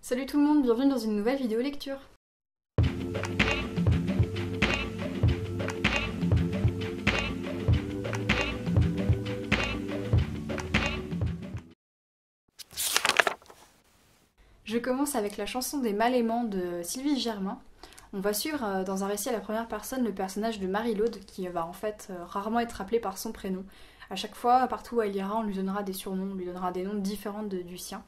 Salut tout le monde, bienvenue dans une nouvelle vidéo lecture. Je commence avec la chanson des Mal-aimants de Sylvie Germain. On va suivre dans un récit à la première personne le personnage de Marie-Laude qui va en fait rarement être appelée par son prénom. À chaque fois, partout où elle ira, on lui donnera des surnoms, on lui donnera des noms différents du sien.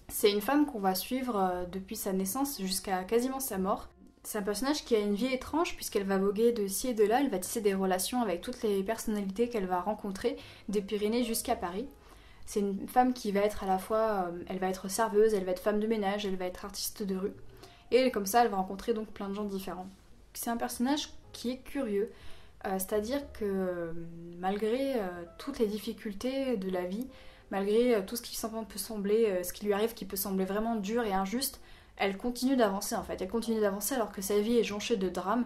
C'est une femme qu'on va suivre depuis sa naissance jusqu'à quasiment sa mort. C'est un personnage qui a une vie étrange puisqu'elle va voguer de ci et de là, elle va tisser des relations avec toutes les personnalités qu'elle va rencontrer, des Pyrénées jusqu'à Paris. C'est une femme qui va être à la fois, elle va être serveuse, elle va être femme de ménage, elle va être artiste de rue. Et comme ça, elle va rencontrer donc plein de gens différents. C'est un personnage qui est curieux, c'est-à-dire que malgré toutes les difficultés de la vie, malgré tout ce qui peut sembler, ce qui lui arrive qui peut sembler vraiment dur et injuste, elle continue d'avancer en fait. Elle continue d'avancer alors que sa vie est jonchée de drames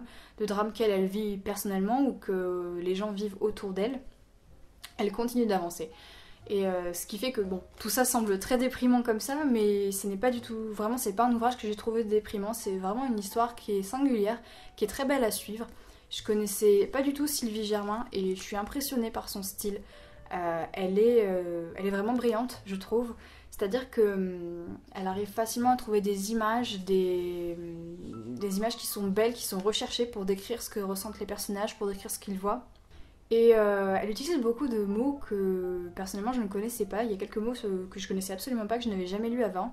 qu'elle vit personnellement ou que les gens vivent autour d'elle. Elle continue d'avancer. Et ce qui fait que bon, tout ça semble très déprimant comme ça, mais ce n'est pas du tout, vraiment c'est pas un ouvrage que j'ai trouvé déprimant, c'est vraiment une histoire qui est singulière, qui est très belle à suivre. Je connaissais pas du tout Sylvie Germain et je suis impressionnée par son style. Elle est vraiment brillante, je trouve. C'est-à-dire que elle arrive facilement à trouver des images, des images qui sont belles, qui sont recherchées pour décrire ce que ressentent les personnages, pour décrire ce qu'ils voient. Et elle utilise beaucoup de mots que personnellement je ne connaissais pas. Il y a quelques mots que je connaissais absolument pas, que je n'avais jamais lus avant.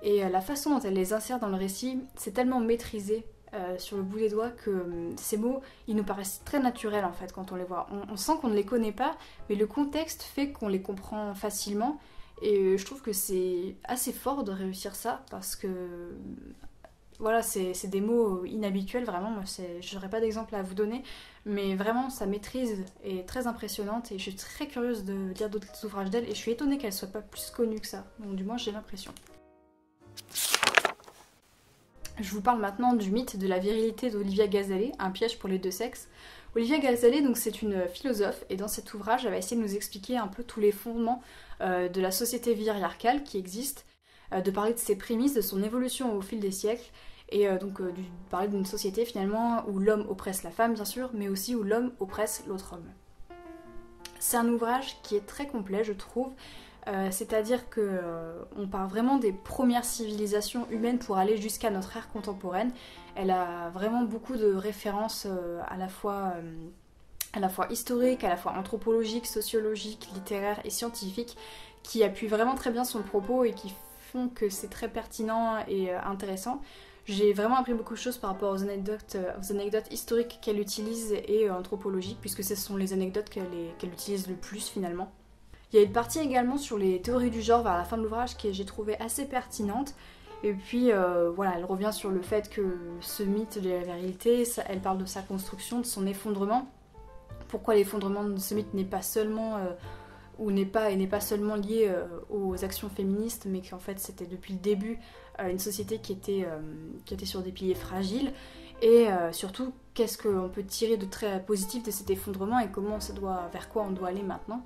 Et la façon dont elle les insère dans le récit, c'est tellement maîtrisé sur le bout des doigts que ces mots, ils nous paraissent très naturels en fait quand on les voit. On sent qu'on ne les connaît pas, mais le contexte fait qu'on les comprend facilement. Et je trouve que c'est assez fort de réussir ça parce que voilà, c'est des mots inhabituels, vraiment. Moi, je n'aurais pas d'exemple à vous donner, mais vraiment, sa maîtrise est très impressionnante et je suis très curieuse de lire d'autres ouvrages d'elle et je suis étonnée qu'elle soit pas plus connue que ça. Donc, du moins, j'ai l'impression. Je vous parle maintenant du mythe de la virilité d'Olivia Gazalet, un piège pour les deux sexes. Olivia Gazalet, donc, c'est une philosophe et dans cet ouvrage, elle va essayer de nous expliquer un peu tous les fondements de la société viriarcale qui existe, de parler de ses prémices, de son évolution au fil des siècles, et de parler d'une société finalement où l'homme oppresse la femme bien sûr, mais aussi où l'homme oppresse l'autre homme. C'est un ouvrage qui est très complet je trouve, c'est-à-dire que on part vraiment des premières civilisations humaines pour aller jusqu'à notre ère contemporaine. Elle a vraiment beaucoup de références à la fois historiques, à la fois anthropologiques, sociologiques, littéraires et scientifiques, qui appuient vraiment très bien son propos et qui font que c'est très pertinent et intéressant. J'ai vraiment appris beaucoup de choses par rapport aux anecdotes historiques qu'elle utilise et anthropologiques, puisque ce sont les anecdotes qu'elle utilise le plus finalement. Il y a une partie également sur les théories du genre vers la fin de l'ouvrage que j'ai trouvé assez pertinente. Et puis voilà, elle revient sur le fait que ce mythe de la virilité, elle parle de sa construction, de son effondrement. Pourquoi l'effondrement de ce mythe n'est pas seulement n'est pas seulement lié aux actions féministes, mais qu'en fait c'était depuis le début une société qui était sur des piliers fragiles, et surtout qu'est-ce qu'on peut tirer de très positif de cet effondrement et vers quoi on doit aller maintenant.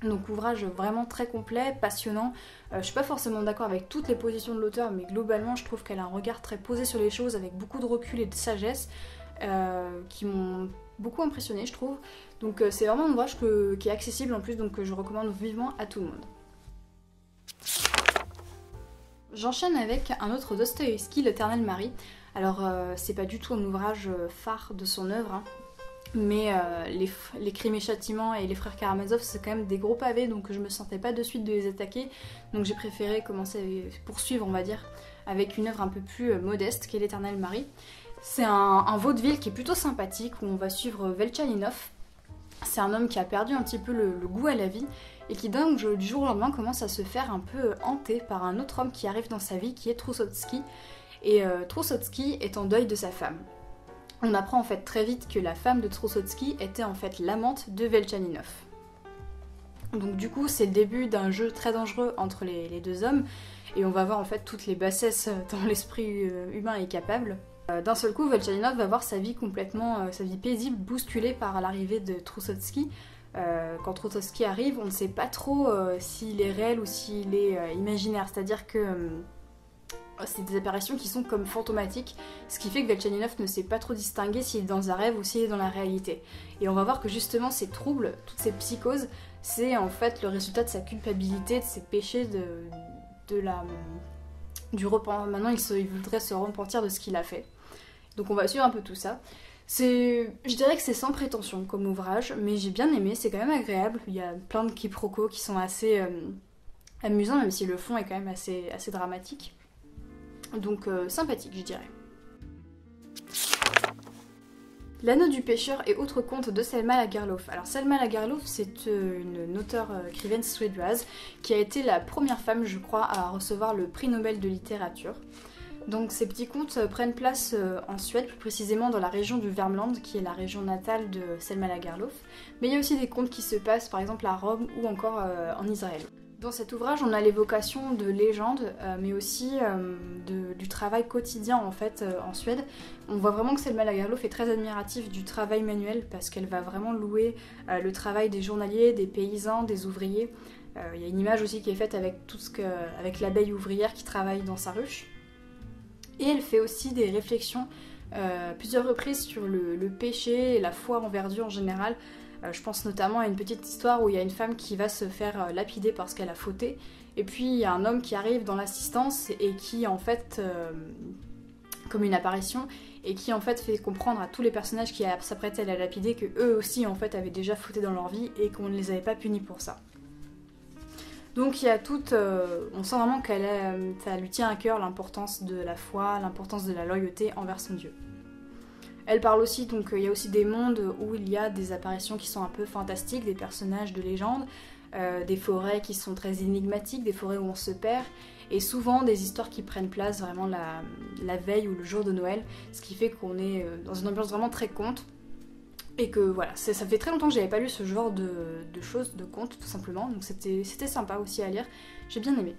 Donc ouvrage vraiment très complet, passionnant. Je suis pas forcément d'accord avec toutes les positions de l'auteur, mais globalement je trouve qu'elle a un regard très posé sur les choses avec beaucoup de recul et de sagesse qui m'ont beaucoup impressionnée je trouve. Donc c'est vraiment un ouvrage qui est accessible en plus, donc que je recommande vivement à tout le monde. J'enchaîne avec un autre Dostoïevski, L'Éternel Mari. Alors c'est pas du tout un ouvrage phare de son œuvre, hein, mais les Crimes et Châtiments et les Frères Karamazov c'est quand même des gros pavés, donc je me sentais pas de suite de les attaquer, donc j'ai préféré poursuivre on va dire avec une œuvre un peu plus modeste qui est L'Éternel Mari. C'est un vaudeville qui est plutôt sympathique où on va suivre Velchaninov. C'est un homme qui a perdu un petit peu le goût à la vie et qui donc du jour au lendemain commence à se faire un peu hanter par un autre homme qui arrive dans sa vie qui est Troussotsky. Et Troussotsky est en deuil de sa femme. On apprend en fait très vite que la femme de Troussotsky était en fait l'amante de Velchaninov. Donc du coup c'est le début d'un jeu très dangereux entre les deux hommes et on va voir en fait toutes les bassesses dont l'esprit humain est capable. D'un seul coup, Velchaninov va voir sa vie paisible bousculée par l'arrivée de Troussotsky. Quand Troussotsky arrive, on ne sait pas trop s'il est réel ou s'il est imaginaire. C'est-à-dire que c'est des apparitions qui sont comme fantomatiques, ce qui fait que Velchaninoff ne sait pas trop distinguer s'il est dans un rêve ou s'il est dans la réalité. Et on va voir que justement ces troubles, toutes ces psychoses, c'est en fait le résultat de sa culpabilité, de ses péchés, du repent. Maintenant il voudrait se repentir de ce qu'il a fait. Donc on va suivre un peu tout ça. Je dirais que c'est sans prétention comme ouvrage, mais j'ai bien aimé, c'est quand même agréable. Il y a plein de quiproquos qui sont assez amusants, même si le fond est quand même assez dramatique. Donc sympathique, je dirais. L'anneau du pêcheur et autres contes de Selma Lagerlöf. Alors Selma Lagerlöf, c'est une auteure écrivaine suédoise qui a été la première femme, je crois, à recevoir le prix Nobel de littérature. Donc ces petits contes prennent place en Suède, plus précisément dans la région du Värmland, qui est la région natale de Selma Lagerlöf. Mais il y a aussi des contes qui se passent par exemple à Rome ou encore en Israël. Dans cet ouvrage, on a l'évocation de légendes, mais aussi du travail quotidien en fait en Suède. On voit vraiment que Selma Lagerlöf est très admirative du travail manuel parce qu'elle va vraiment louer le travail des journaliers, des paysans, des ouvriers. Il y a une image aussi qui est faite avec avec l'abeille ouvrière qui travaille dans sa ruche. Et elle fait aussi des réflexions plusieurs reprises sur le péché et la foi envers Dieu en général. Je pense notamment à une petite histoire où il y a une femme qui va se faire lapider parce qu'elle a fauté. Et puis il y a un homme qui arrive dans l'assistance et qui en fait, comme une apparition, et qui en fait fait comprendre à tous les personnages qui s'apprêtaient à la lapider que eux aussi en fait avaient déjà fauté dans leur vie et qu'on ne les avait pas punis pour ça. Donc il y a on sent vraiment ça lui tient à cœur l'importance de la foi, l'importance de la loyauté envers son Dieu. Elle parle aussi, donc il y a aussi des mondes où il y a des apparitions qui sont un peu fantastiques, des personnages de légende, des forêts qui sont très énigmatiques, des forêts où on se perd, et souvent des histoires qui prennent place vraiment la veille ou le jour de Noël, ce qui fait qu'on est dans une ambiance vraiment très conte. Et que voilà, ça fait très longtemps que j'avais pas lu ce genre de choses, de contes tout simplement, donc c'était sympa aussi à lire, j'ai bien aimé.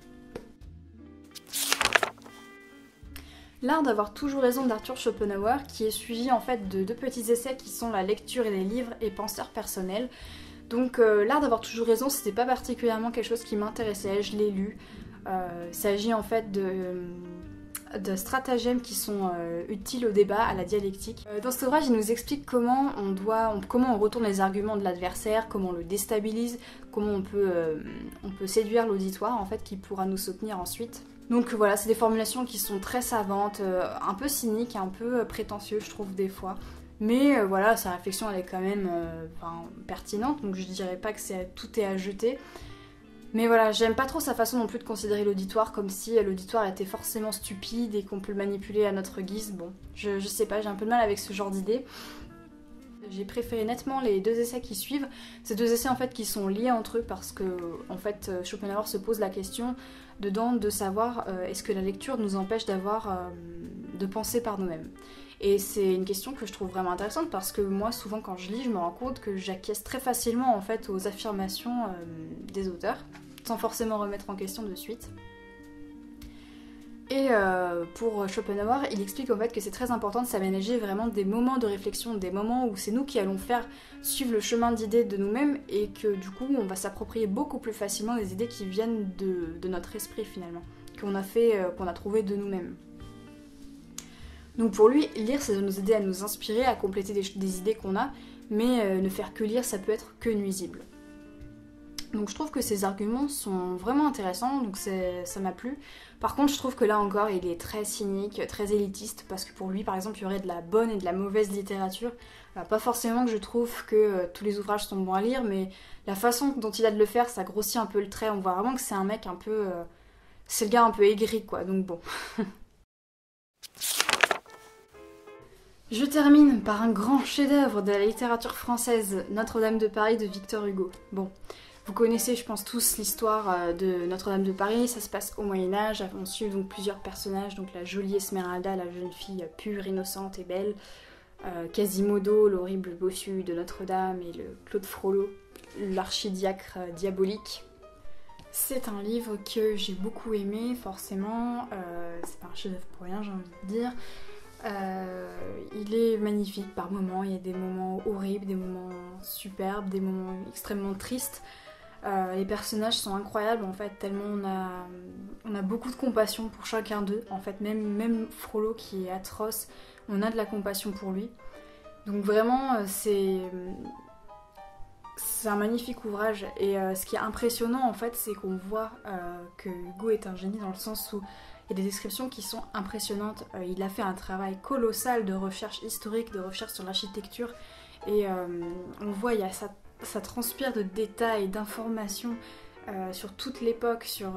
L'art d'avoir toujours raison d'Arthur Schopenhauer, qui est suivi en fait de deux petits essais qui sont la lecture et les livres et penseurs personnels. Donc l'art d'avoir toujours raison, c'était pas particulièrement quelque chose qui m'intéressait, je l'ai lu. Il s'agit en fait de stratagèmes qui sont utiles au débat, à la dialectique. Dans cet ouvrage, il nous explique comment on retourne les arguments de l'adversaire, comment on le déstabilise, comment on peut séduire l'auditoire en fait qui pourra nous soutenir ensuite. Donc voilà, c'est des formulations qui sont très savantes, un peu cyniques, un peu prétentieuses je trouve des fois. Mais voilà, sa réflexion elle est quand même pertinente, donc je dirais pas que tout est à jeter. Mais voilà, j'aime pas trop sa façon non plus de considérer l'auditoire comme si l'auditoire était forcément stupide et qu'on peut le manipuler à notre guise. Bon, je sais pas, j'ai un peu de mal avec ce genre d'idée. J'ai préféré nettement les deux essais qui suivent. Ces deux essais en fait qui sont liés entre eux parce que en fait Schopenhauer se pose la question dedans de savoir est-ce que la lecture nous empêche de penser par nous-mêmes. Et c'est une question que je trouve vraiment intéressante parce que moi souvent quand je lis je me rends compte que j'acquiesce très facilement en fait aux affirmations des auteurs sans forcément remettre en question de suite. Et pour Schopenhauer, il explique en fait que c'est très important de s'aménager vraiment des moments de réflexion, des moments où c'est nous qui allons faire suivre le chemin d'idées de nous-mêmes et que du coup on va s'approprier beaucoup plus facilement des idées qui viennent de notre esprit finalement, qu'on a trouvé de nous-mêmes. Donc pour lui, lire ça doit nous aider à nous inspirer, à compléter des idées qu'on a, mais ne faire que lire ça peut être que nuisible. Donc je trouve que ces arguments sont vraiment intéressants, donc ça m'a plu. Par contre je trouve que là encore il est très cynique, très élitiste, parce que pour lui par exemple il y aurait de la bonne et de la mauvaise littérature. Alors, pas forcément que je trouve que tous les ouvrages sont bons à lire, mais la façon dont il a de le faire, ça grossit un peu le trait, on voit vraiment que c'est un mec un peu... c'est le gars un peu aigri quoi, donc bon. Je termine par un grand chef-d'œuvre de la littérature française, Notre-Dame de Paris de Victor Hugo. Bon, vous connaissez je pense tous l'histoire de Notre-Dame de Paris, ça se passe au Moyen-Âge, on suit donc plusieurs personnages, donc la jolie Esmeralda, la jeune fille pure, innocente et belle, Quasimodo, l'horrible bossu de Notre-Dame et le Claude Frollo, l'archidiacre diabolique. C'est un livre que j'ai beaucoup aimé, forcément, c'est pas un chef-d'œuvre pour rien j'ai envie de dire. Il est magnifique par moments, il y a des moments horribles, des moments superbes, des moments extrêmement tristes. Les personnages sont incroyables en fait, tellement on a beaucoup de compassion pour chacun d'eux. En fait, même Frollo qui est atroce, on a de la compassion pour lui. Donc vraiment, c'est un magnifique ouvrage. Et ce qui est impressionnant en fait, c'est qu'on voit que Hugo est un génie dans le sens où il y a des descriptions qui sont impressionnantes. Il a fait un travail colossal de recherche historique, de recherche sur l'architecture. Et on voit, ça transpire de détails, d'informations sur toute l'époque, sur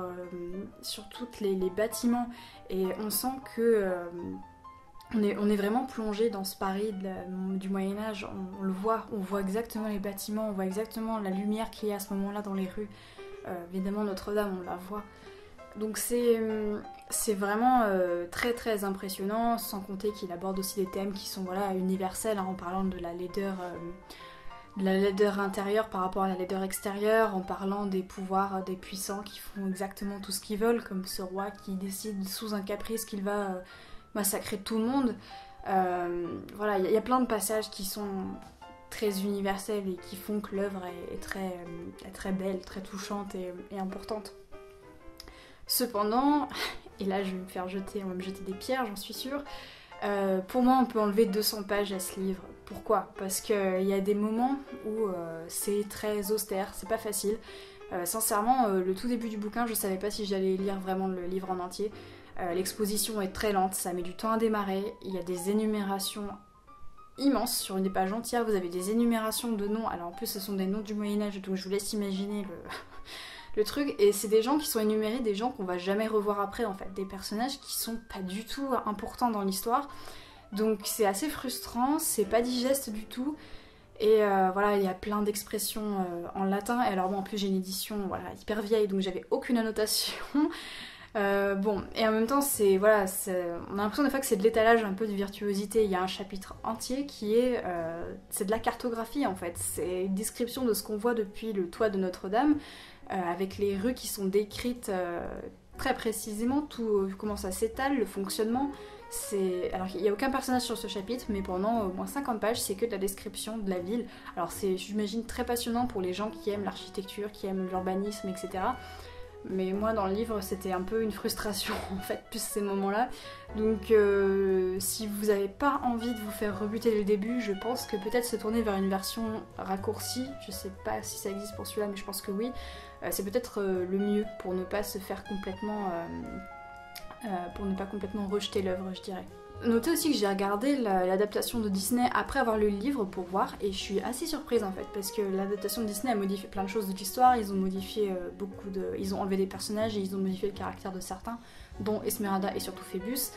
tous les bâtiments. Et on sent que on est vraiment plongé dans ce Paris du Moyen-Âge. On le voit, on voit exactement les bâtiments, on voit exactement la lumière qu'il y a à ce moment-là dans les rues. Évidemment, Notre-Dame, on la voit. Donc c'est vraiment très très impressionnant, sans compter qu'il aborde aussi des thèmes qui sont voilà, universels, hein, en parlant de la laideur intérieure par rapport à la laideur extérieure, en parlant des pouvoirs des puissants qui font exactement tout ce qu'ils veulent, comme ce roi qui décide sous un caprice qu'il va massacrer tout le monde. Voilà, il y a plein de passages qui sont très universels et qui font que l'œuvre est très belle, très touchante et importante. Cependant, et là je vais on va me jeter des pierres, j'en suis sûre, pour moi on peut enlever 200 pages à ce livre. Pourquoi ? Parce qu'il y a des moments où c'est très austère, c'est pas facile. Sincèrement, le tout début du bouquin, je savais pas si j'allais lire vraiment le livre en entier. L'exposition est très lente, ça met du temps à démarrer, il y a des énumérations immenses sur une page entière, vous avez des énumérations de noms, alors en plus ce sont des noms du Moyen-Âge, donc je vous laisse imaginer le truc, et c'est des gens qui sont énumérés, des gens qu'on va jamais revoir après en fait, des personnages qui sont pas du tout importants dans l'histoire, donc c'est assez frustrant, c'est pas digeste du tout, et voilà, il y a plein d'expressions en latin, et alors moi en plus j'ai une édition voilà, hyper vieille, donc j'avais aucune annotation. Bon, et en même temps, on a l'impression des fois que c'est de l'étalage un peu de virtuosité. Il y a un chapitre entier qui c'est de la cartographie en fait. C'est une description de ce qu'on voit depuis le toit de Notre-Dame, avec les rues qui sont décrites très précisément, tout comment ça s'étale, le fonctionnement. Alors il n'y a aucun personnage sur ce chapitre, mais pendant au moins 50 pages, c'est que de la description de la ville. Alors c'est, j'imagine, très passionnant pour les gens qui aiment l'architecture, qui aiment l'urbanisme, etc. Mais moi dans le livre c'était un peu une frustration en fait, plus ces moments-là. Donc si vous n'avez pas envie de vous faire rebuter dès le début, je pense que peut-être se tourner vers une version raccourcie, je sais pas si ça existe pour celui-là mais je pense que oui, c'est peut-être le mieux pour ne pas se faire complètement... pour ne pas complètement rejeter l'œuvre, je dirais. Notez aussi que j'ai regardé l'adaptation de Disney après avoir lu le livre pour voir, et je suis assez surprise en fait, parce que l'adaptation de Disney a modifié plein de choses de l'histoire, ils ont modifié ils ont enlevé des personnages et ils ont modifié le caractère de certains, dont Esmeralda et surtout Phébus.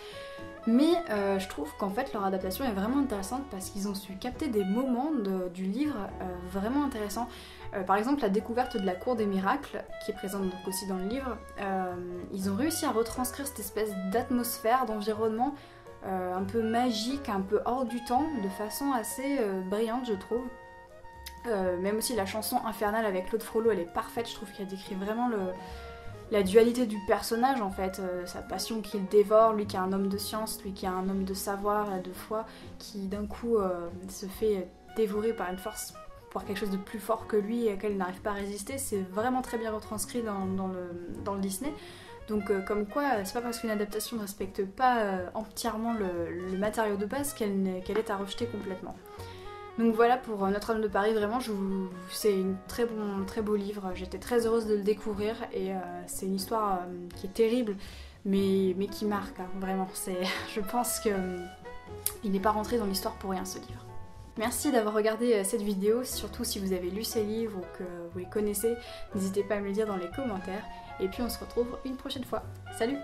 Mais je trouve qu'en fait leur adaptation est vraiment intéressante parce qu'ils ont su capter des moments du livre vraiment intéressants. Par exemple la découverte de la cour des miracles, qui est présente donc aussi dans le livre, ils ont réussi à retranscrire cette espèce d'atmosphère, d'environnement un peu magique, un peu hors du temps, de façon assez brillante je trouve. Même aussi la chanson infernale avec Claude Frollo, elle est parfaite, je trouve qu'elle décrit vraiment la dualité du personnage en fait, sa passion qu'il dévore, lui qui est un homme de science, lui qui est un homme de savoir et de foi, qui d'un coup se fait dévorer par une force, par quelque chose de plus fort que lui et auquel il n'arrive pas à résister. C'est vraiment très bien retranscrit dans le Disney. Donc comme quoi, c'est pas parce qu'une adaptation ne respecte pas entièrement le matériau de base qu'elle est à rejeter complètement. Donc voilà pour Notre-Dame de Paris, vraiment c'est un très beau livre, j'étais très heureuse de le découvrir et c'est une histoire qui est terrible mais qui marque, hein, vraiment. Je pense qu'il n'est pas rentré dans l'histoire pour rien ce livre. Merci d'avoir regardé cette vidéo, surtout si vous avez lu ces livres ou que vous les connaissez, n'hésitez pas à me le dire dans les commentaires et puis on se retrouve une prochaine fois. Salut!